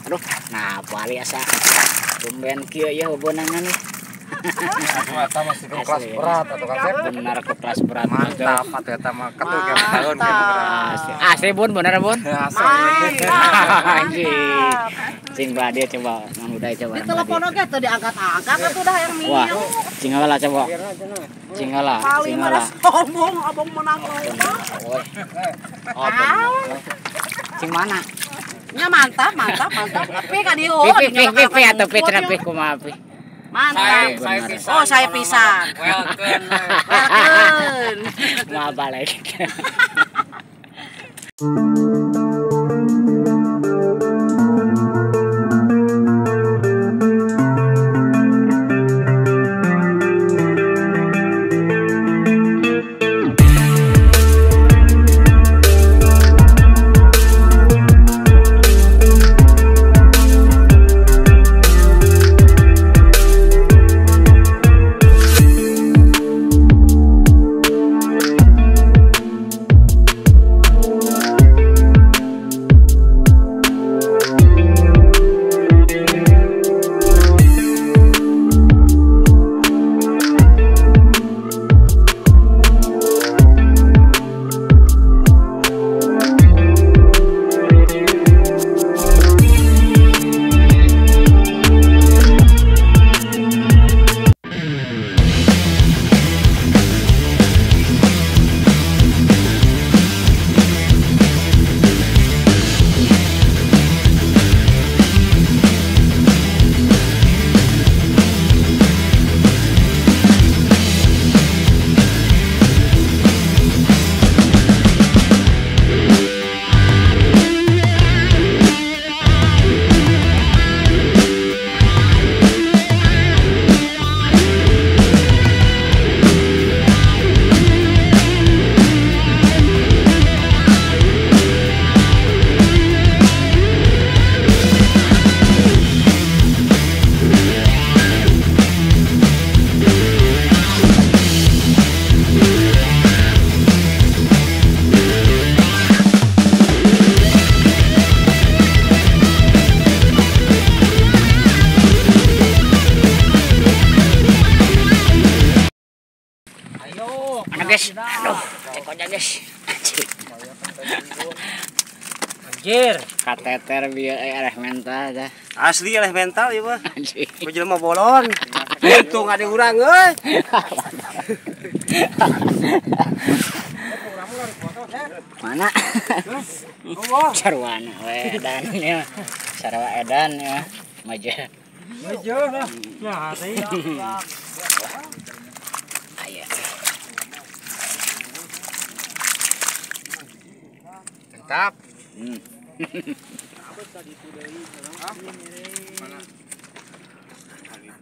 Aduh, nah balik asa tumben kieu ya hubungan nih. Eta masih ke kelas berat atau Kak? Benar ke kelas berat. Mantap eta mah ketul ke tahun ke berat. Asli Bun, bener Bun. Anjing. Cing Bade coba, Mang Uday coba. Di telepon oge teu diangkat-angkat atuh dah yang Wah, minyak. cingala coba. Cingala. Sombong abang menang lomba. Cing mana? Nya mantap. Tapi ka dieu. Pi atau pi cenah pi kumaha pi. Mantap. Oh, saya pisan. Welcome. Mau balik. Mana guys? Aduh, cek aja guys. Anjir, Kateter bieu areh mental dah. asli eleh mental ieu mah. Anjing. Ku jelema bolon. Untung ada urang euy. Mana? Sarwana we edan ya. Sarwa edan ya. Maja. Mejo lah. Nyari. Aya. Mantap.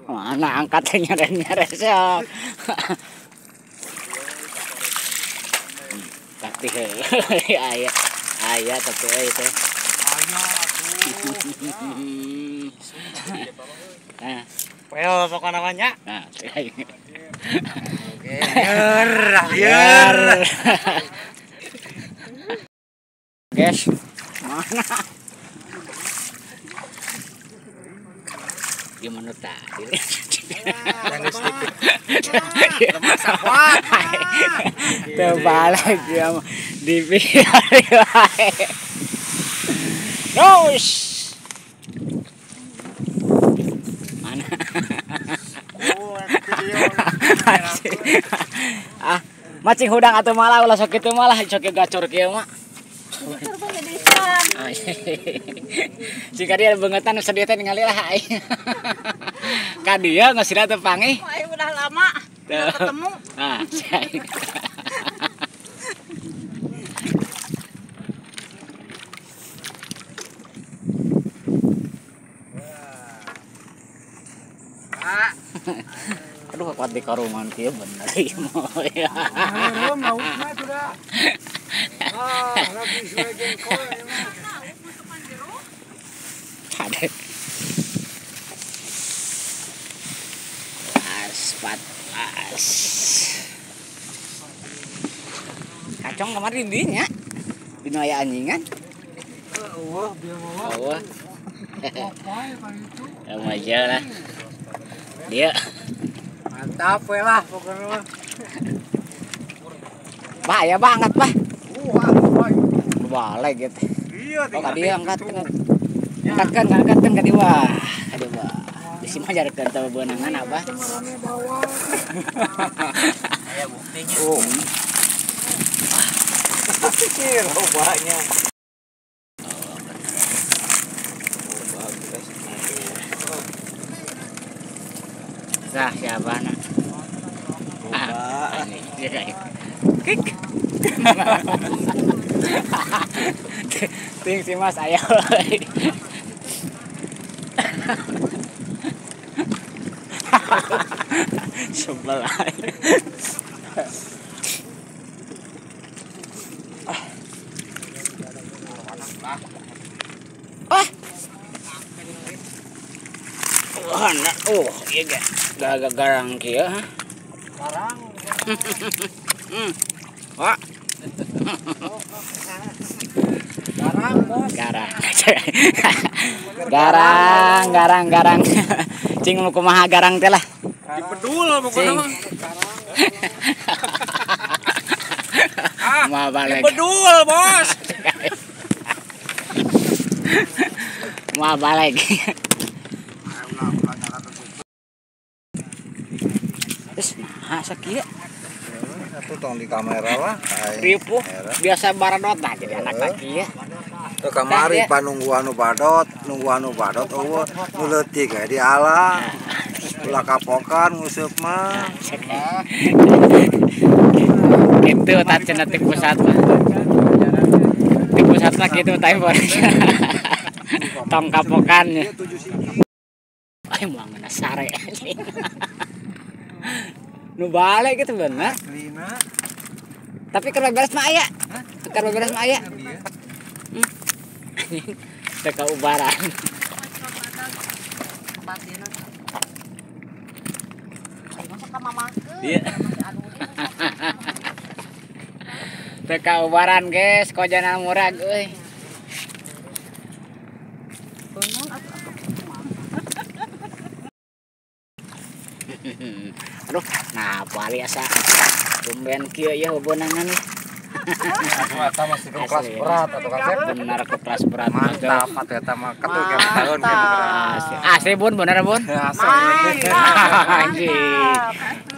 Mana angkatnya nyeret sok. Tapi aya tapi itu. Nah, Well pokoknya namanya. nah, Biar. guys, mana? Gimana tadi? Terbalik dia di Terus mana? Macing hudang atau malah ulah sok kitu malah sok gacor kieu mah. Jika dia bengetan sedih teh ningali lah ai. Ka dia ngasina teu panggih. Ai udah lama udah ketemu. Nah, aduh kuat di karuman kieu bener ieu mah. Ada. Aspat as. Kacong kemarin dinya. Dina aya anjingan. Oh. Yang aja lah. Dia Mantap we lah pokoknya. bahaya banget, Pak. Balik gitu. Iya, Oh, tadi angkat kan. Angkat kan ka diwa. Aduh, bisi mah jarekeun teu beunangan apa. Aya buktinya. Oh. Pikir lobanya. Sah siapa nak? Kik. Ting si Mas aya. Sebel aja. Iya gak? Gak garang kieu ha. Garang. Wah. Garang, Bos. Garang. Cing lu kumaha garang teh lah. Dipedul pokoknya mah. Kumaha balik. Dipedul, Bos. Kumaha balik. Terus nah sakieu Satu tong di kamera lah. ripuh biasa baradot nah jadi anak kaki ya. Tuh kamari panunggu anu badot eueuh nu leutik di ala. Ulah kapokan nguseup mah. Gitu tak cenah ti pusat mah. Ti pusat mah kitu teh tong kapokan. Ai moal ngana sare. Nu balik gitu bener. Tapi kalau beres mah aya. Kalau beres mah aya. Teu kaubaran. Iya. Teu kaubaran guys, kojana murag euy. Aduh, nah balik asa. Tumben kieu ya beunangan nih. Eta masih kelas berat atau kan Benar ke kelas berat. mantap eta mah ketul ke tahun ke Asli bun bener bun. Anjing.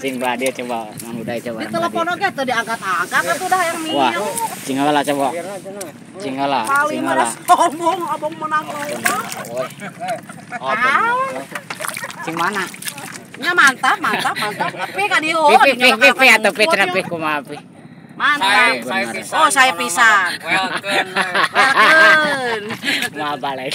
Cing dia coba mang udah coba. Di telepon oge teu diangkat-angkat atuh dah yang Wah, miniu. cingala coba. Cingala. Kali mah sombong abang menang lomba. Cing mana? Nya mantap. Tapi ka dieu. Pipi atuh pi cenah pi kumaha pi. Mantap. Oh, saya pisan. welcome Welcome. Kumaha balik.